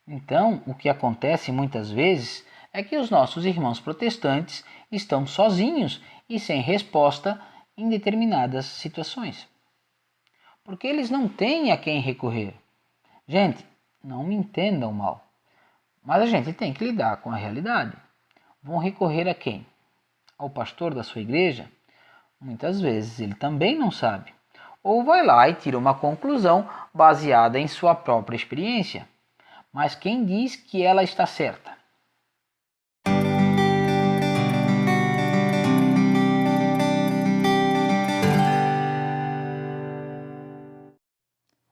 Então, o que acontece muitas vezes é que os nossos irmãos protestantes estão sozinhos e sem resposta em determinadas situações. Porque eles não têm a quem recorrer. Gente, não me entendam mal, mas a gente tem que lidar com a realidade. Vão recorrer a quem? Ao pastor da sua igreja? Muitas vezes ele também não sabe. Ou vai lá e tira uma conclusão baseada em sua própria experiência. Mas quem diz que ela está certa?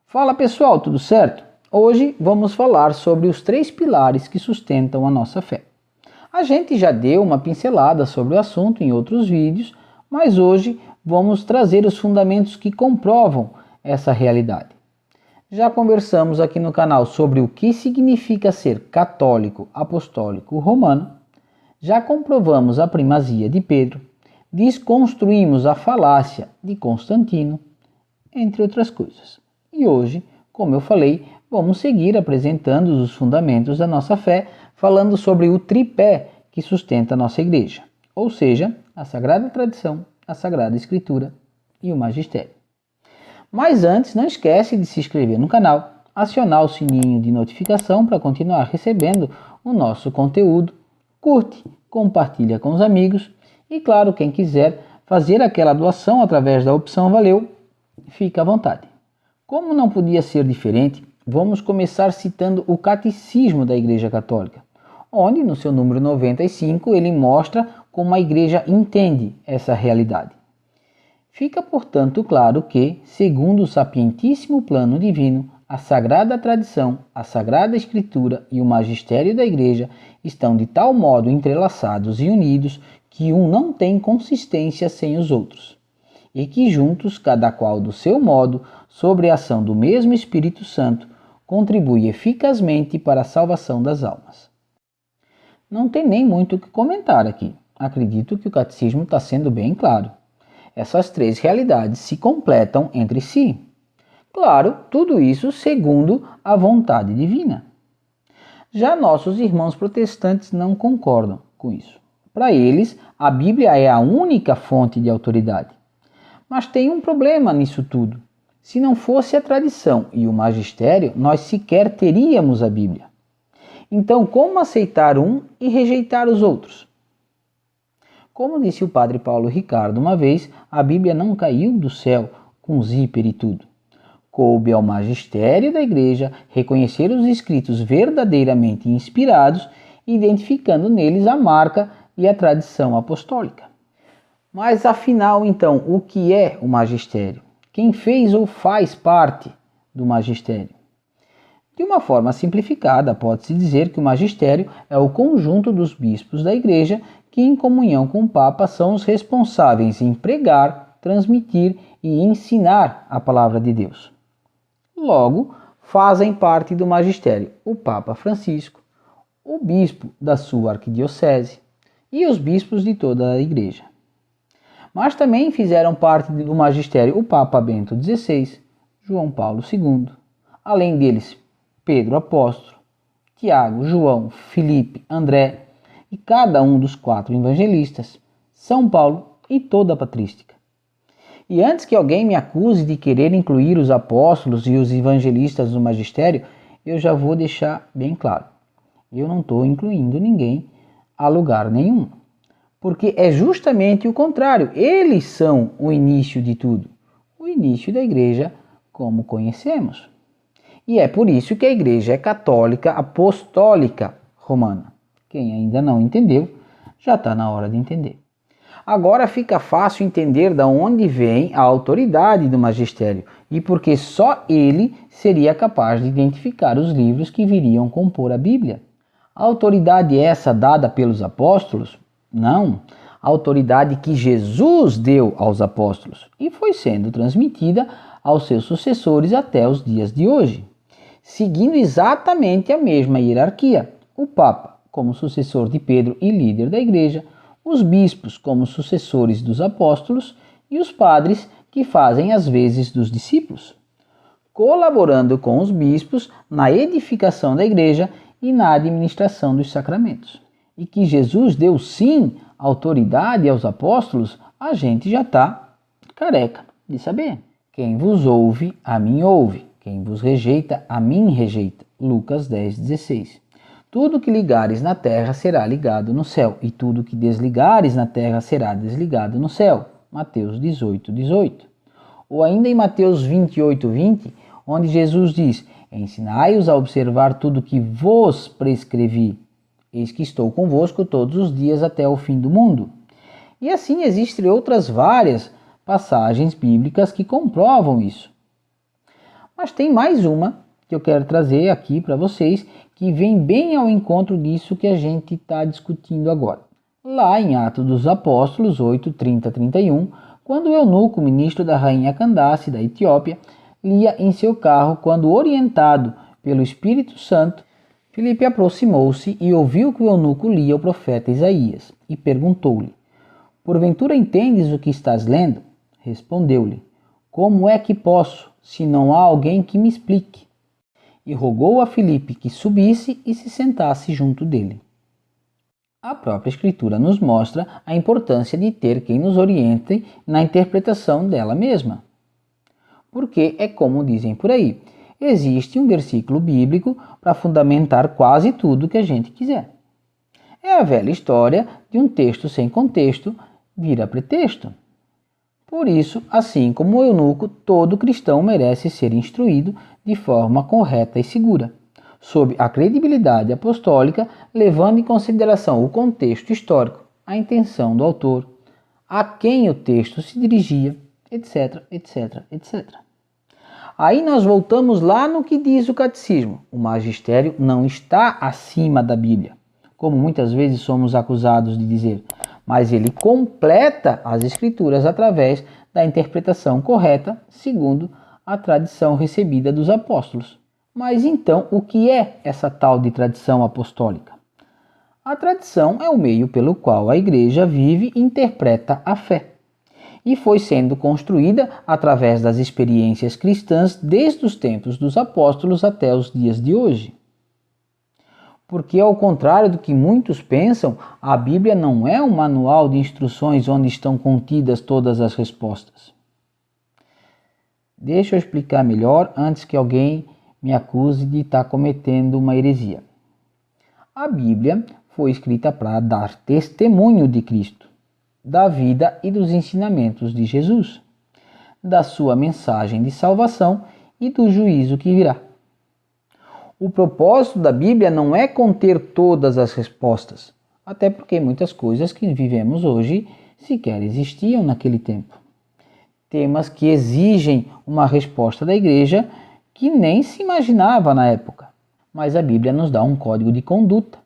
Fala pessoal, tudo certo? Hoje vamos falar sobre os 3 pilares que sustentam a nossa fé. A gente já deu uma pincelada sobre o assunto em outros vídeos, mas hoje vamos trazer os fundamentos que comprovam essa realidade. Já conversamos aqui no canal sobre o que significa ser católico, apostólico, romano. Já comprovamos a primazia de Pedro, desconstruímos a falácia de Constantino, entre outras coisas. E hoje, como eu falei, vamos seguir apresentando os fundamentos da nossa fé, falando sobre o tripé que sustenta a nossa igreja, ou seja, a Sagrada Tradição, a Sagrada Escritura e o Magistério. Mas antes, não esquece de se inscrever no canal, acionar o sininho de notificação para continuar recebendo o nosso conteúdo, curte, compartilha com os amigos e, claro, quem quiser fazer aquela doação através da opção Valeu, fica à vontade. Como não podia ser diferente, vamos começar citando o Catecismo da Igreja Católica, onde, no seu número 95, ele mostra como a Igreja entende essa realidade. Fica, portanto, claro que, segundo o sapientíssimo plano divino, a Sagrada Tradição, a Sagrada Escritura e o Magistério da Igreja estão de tal modo entrelaçados e unidos que um não tem consistência sem os outros, e que juntos, cada qual do seu modo, sobre a ação do mesmo Espírito Santo, contribui eficazmente para a salvação das almas. Não tem nem muito o que comentar aqui. Acredito que o catecismo está sendo bem claro. Essas 3 realidades se completam entre si. Claro, tudo isso segundo a vontade divina. Já nossos irmãos protestantes não concordam com isso. Para eles, a Bíblia é a única fonte de autoridade. Mas tem um problema nisso tudo. Se não fosse a tradição e o magistério, nós sequer teríamos a Bíblia. Então, como aceitar um e rejeitar os outros? Como disse o padre Paulo Ricardo uma vez, a Bíblia não caiu do céu com zíper e tudo. Coube ao magistério da igreja reconhecer os escritos verdadeiramente inspirados, identificando neles a marca e a tradição apostólica. Mas afinal, então, o que é o magistério? Quem fez ou faz parte do magistério? De uma forma simplificada, pode-se dizer que o magistério é o conjunto dos bispos da igreja que, em comunhão com o Papa, são os responsáveis em pregar, transmitir e ensinar a palavra de Deus. Logo, fazem parte do magistério o Papa Francisco, o bispo da sua arquidiocese e os bispos de toda a igreja. Mas também fizeram parte do magistério o Papa Bento XVI, João Paulo II, além deles Pedro Apóstolo, Tiago, João, Filipe, André e cada um dos 4 evangelistas, São Paulo e toda a patrística. E antes que alguém me acuse de querer incluir os apóstolos e os evangelistas no magistério, eu já vou deixar bem claro. Eu não estou incluindo ninguém a lugar nenhum. Porque é justamente o contrário, eles são o início de tudo, o início da igreja como conhecemos. E é por isso que a igreja é católica apostólica romana. Quem ainda não entendeu, já está na hora de entender. Agora fica fácil entender de onde vem a autoridade do magistério e porque só ele seria capaz de identificar os livros que viriam compor a Bíblia. A autoridade essa dada pelos apóstolos? Não, a autoridade que Jesus deu aos apóstolos e foi sendo transmitida aos seus sucessores até os dias de hoje, seguindo exatamente a mesma hierarquia. O Papa como sucessor de Pedro e líder da igreja, os bispos como sucessores dos apóstolos e os padres que fazem as vezes dos discípulos, colaborando com os bispos na edificação da igreja e na administração dos sacramentos. E que Jesus deu sim autoridade aos apóstolos, a gente já está careca de saber. Quem vos ouve, a mim ouve. Quem vos rejeita, a mim rejeita. Lucas 10,16. Tudo que ligares na terra será ligado no céu, e tudo que desligares na terra será desligado no céu. Mateus 18,18. Ou ainda em Mateus 28,20, onde Jesus diz: ensinai-os a observar tudo que vos prescrevi. Eis que estou convosco todos os dias até o fim do mundo. E assim existem outras várias passagens bíblicas que comprovam isso. Mas tem mais uma que eu quero trazer aqui para vocês, que vem bem ao encontro disso que a gente está discutindo agora. Lá em Atos dos Apóstolos 8:30-31, quando o eunuco, ministro da rainha Candace da Etiópia, lia em seu carro, quando orientado pelo Espírito Santo, Filipe aproximou-se e ouviu que o eunuco lia o profeta Isaías, e perguntou-lhe: porventura entendes o que estás lendo? Respondeu-lhe: como é que posso, se não há alguém que me explique? E rogou a Filipe que subisse e se sentasse junto dele. A própria Escritura nos mostra a importância de ter quem nos oriente na interpretação dela mesma. Porque é como dizem por aí, existe um versículo bíblico para fundamentar quase tudo que a gente quiser. É a velha história de um texto sem contexto vira pretexto. Por isso, assim como o eunuco, todo cristão merece ser instruído de forma correta e segura, sob a credibilidade apostólica, levando em consideração o contexto histórico, a intenção do autor, a quem o texto se dirigia, etc, etc, etc. Aí nós voltamos lá no que diz o catecismo. O magistério não está acima da Bíblia, como muitas vezes somos acusados de dizer, mas ele completa as Escrituras através da interpretação correta, segundo a tradição recebida dos apóstolos. Mas então, o que é essa tal de tradição apostólica? A tradição é o meio pelo qual a Igreja vive e interpreta a fé, e foi sendo construída através das experiências cristãs desde os tempos dos apóstolos até os dias de hoje. Porque, ao contrário do que muitos pensam, a Bíblia não é um manual de instruções onde estão contidas todas as respostas. Deixa eu explicar melhor antes que alguém me acuse de estar cometendo uma heresia. A Bíblia foi escrita para dar testemunho de Cristo, da vida e dos ensinamentos de Jesus, da sua mensagem de salvação e do juízo que virá. O propósito da Bíblia não é conter todas as respostas, até porque muitas coisas que vivemos hoje sequer existiam naquele tempo. Temas que exigem uma resposta da Igreja que nem se imaginava na época. Mas a Bíblia nos dá um código de conduta,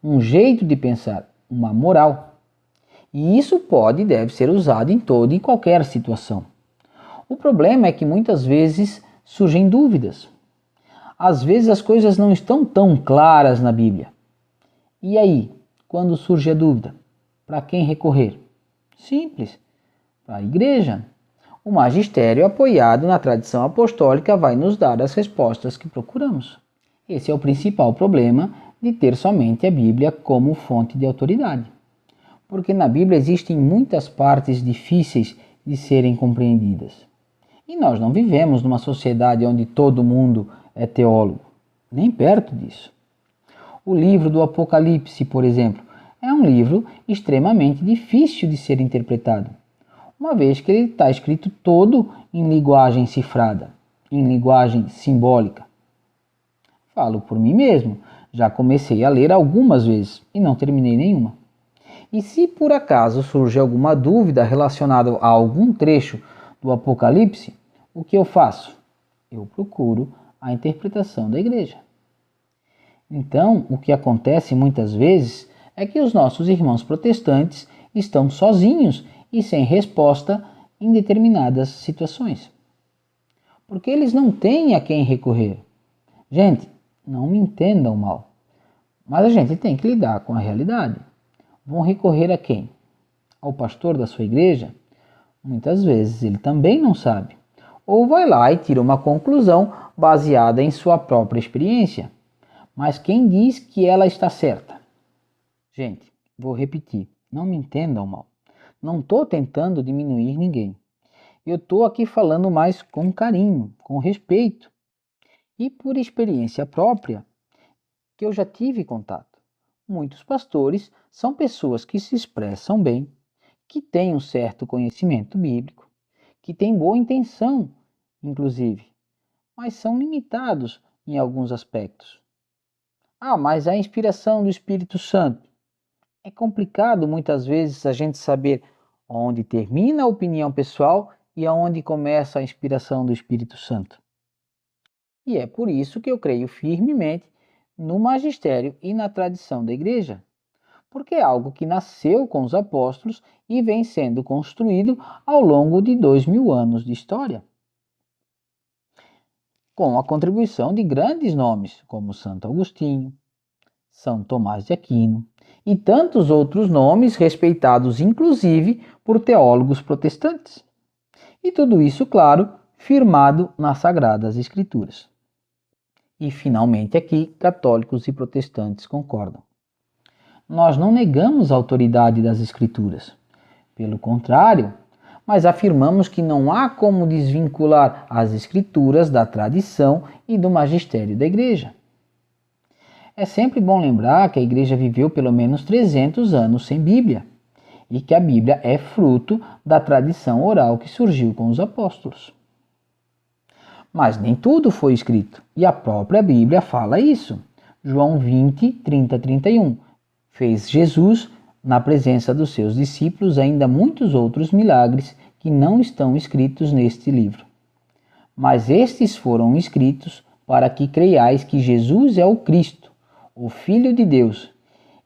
um jeito de pensar, uma moral. E isso pode e deve ser usado em toda e qualquer situação. O problema é que muitas vezes surgem dúvidas. Às vezes as coisas não estão tão claras na Bíblia. E aí, quando surge a dúvida, para quem recorrer? Simples, para a Igreja. O magistério, apoiado na tradição apostólica, vai nos dar as respostas que procuramos. Esse é o principal problema de ter somente a Bíblia como fonte de autoridade. Porque na Bíblia existem muitas partes difíceis de serem compreendidas. E nós não vivemos numa sociedade onde todo mundo é teólogo, nem perto disso. O livro do Apocalipse, por exemplo, é um livro extremamente difícil de ser interpretado, uma vez que ele está escrito todo em linguagem cifrada, em linguagem simbólica. Falo por mim mesmo, já comecei a ler algumas vezes e não terminei nenhuma. E se por acaso surge alguma dúvida relacionada a algum trecho do Apocalipse, o que eu faço? Eu procuro a interpretação da Igreja. Então, o que acontece muitas vezes é que os nossos irmãos protestantes estão sozinhos e sem resposta em determinadas situações. Porque eles não têm a quem recorrer. Gente, não me entendam mal, mas a gente tem que lidar com a realidade. Vão recorrer a quem? Ao pastor da sua igreja? Muitas vezes ele também não sabe. Ou vai lá e tira uma conclusão baseada em sua própria experiência. mas quem diz que ela está certa? Gente, vou repetir, não me entendam mal. Não estou tentando diminuir ninguém. Eu estou aqui falando mais com carinho, com respeito e por experiência própria que eu já tive contato. Muitos pastores são pessoas que se expressam bem, que têm um certo conhecimento bíblico, que têm boa intenção, inclusive, mas são limitados em alguns aspectos. Mas a inspiração do Espírito Santo. É complicado muitas vezes a gente saber onde termina a opinião pessoal e aonde começa a inspiração do Espírito Santo. E é por isso que eu creio firmemente no magistério e na tradição da igreja, porque é algo que nasceu com os apóstolos e vem sendo construído ao longo de 2000 anos de história, com a contribuição de grandes nomes como Santo Agostinho, São Tomás de Aquino e tantos outros nomes respeitados inclusive por teólogos protestantes. E tudo isso, claro, firmado nas Sagradas Escrituras. E finalmente aqui, católicos e protestantes concordam. Nós não negamos a autoridade das Escrituras. Pelo contrário, mas afirmamos que não há como desvincular as Escrituras da tradição e do magistério da Igreja. É sempre bom lembrar que a Igreja viveu pelo menos 300 anos sem Bíblia e que a Bíblia é fruto da tradição oral que surgiu com os apóstolos. Mas nem tudo foi escrito, e a própria Bíblia fala isso. João 20, 30, 31. Fez Jesus, na presença dos seus discípulos, ainda muitos outros milagres que não estão escritos neste livro. Mas estes foram escritos para que creiais que Jesus é o Cristo, o Filho de Deus,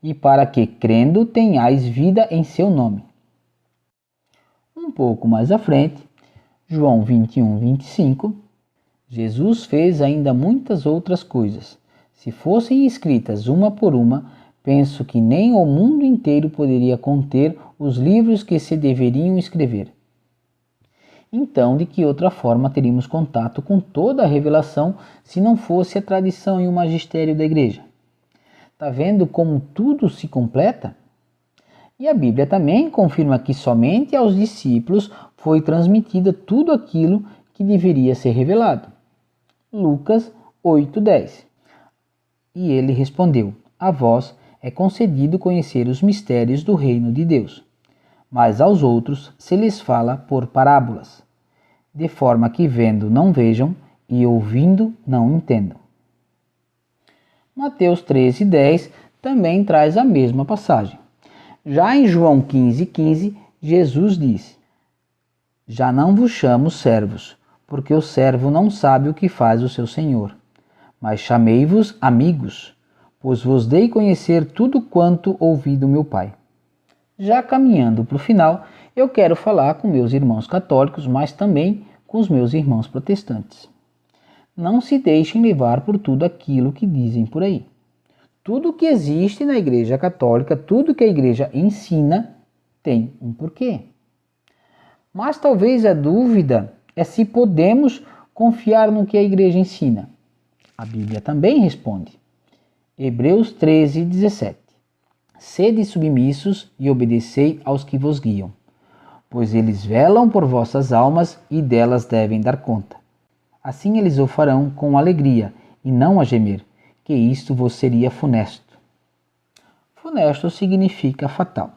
e para que, crendo, tenhais vida em seu nome. Um pouco mais à frente, João 21, 25, Jesus fez ainda muitas outras coisas. Se fossem escritas uma por uma, penso que nem o mundo inteiro poderia conter os livros que se deveriam escrever. Então, de que outra forma teríamos contato com toda a revelação se não fosse a tradição e o magistério da Igreja? Está vendo como tudo se completa? E a Bíblia também confirma que somente aos discípulos foi transmitida tudo aquilo que deveria ser revelado. Lucas 8:10. E ele respondeu: a vós é concedido conhecer os mistérios do reino de Deus, mas aos outros se lhes fala por parábolas, de forma que vendo não vejam e ouvindo não entendam. Mateus 13:10 também traz a mesma passagem. Já em João 15:15, Jesus disse: já não vos chamo servos, porque o servo não sabe o que faz o seu senhor, mas chamei-vos amigos, pois vos dei conhecer tudo quanto ouvi do meu Pai. Já caminhando para o final, eu quero falar com meus irmãos católicos, mas também com os meus irmãos protestantes. Não se deixem levar por tudo aquilo que dizem por aí. Tudo que existe na Igreja Católica, tudo que a Igreja ensina, tem um porquê. Mas talvez a dúvida é se podemos confiar no que a Igreja ensina. A Bíblia também responde. Hebreus 13:17. Sede submissos e obedecei aos que vos guiam, pois eles velam por vossas almas e delas devem dar conta. Assim eles o farão com alegria e não a gemer, que isto vos seria funesto. Funesto significa fatal.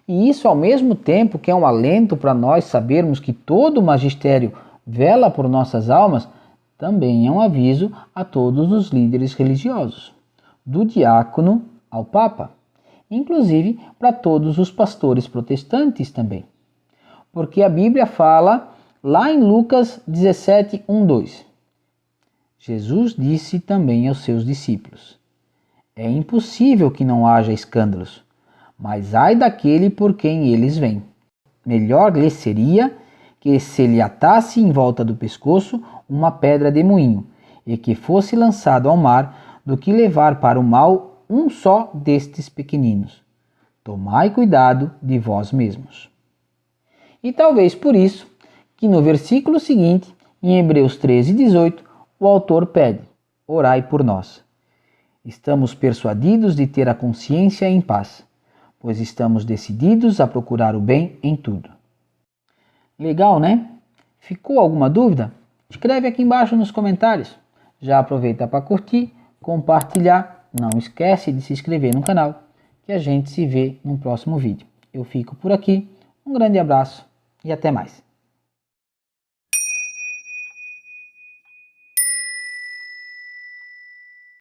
E isso, ao mesmo tempo que é um alento para nós sabermos que todo o magistério vela por nossas almas, também é um aviso a todos os líderes religiosos, do diácono ao papa, inclusive para todos os pastores protestantes também. Porque a Bíblia fala lá em Lucas 17:1-2. Jesus disse também aos seus discípulos: é impossível que não haja escândalos, mas ai daquele por quem eles vêm. Melhor lhe seria que se lhe atasse em volta do pescoço uma pedra de moinho e que fosse lançado ao mar, do que levar para o mal um só destes pequeninos. Tomai cuidado de vós mesmos. E talvez por isso que no versículo seguinte, em Hebreus 13:18, o autor pede: orai por nós. Estamos persuadidos de ter a consciência em paz, pois estamos decididos a procurar o bem em tudo. Legal, né? Ficou alguma dúvida? Escreve aqui embaixo nos comentários. Já aproveita para curtir, compartilhar. Não esquece de se inscrever no canal, que a gente se vê no próximo vídeo. Eu fico por aqui. Um grande abraço e até mais.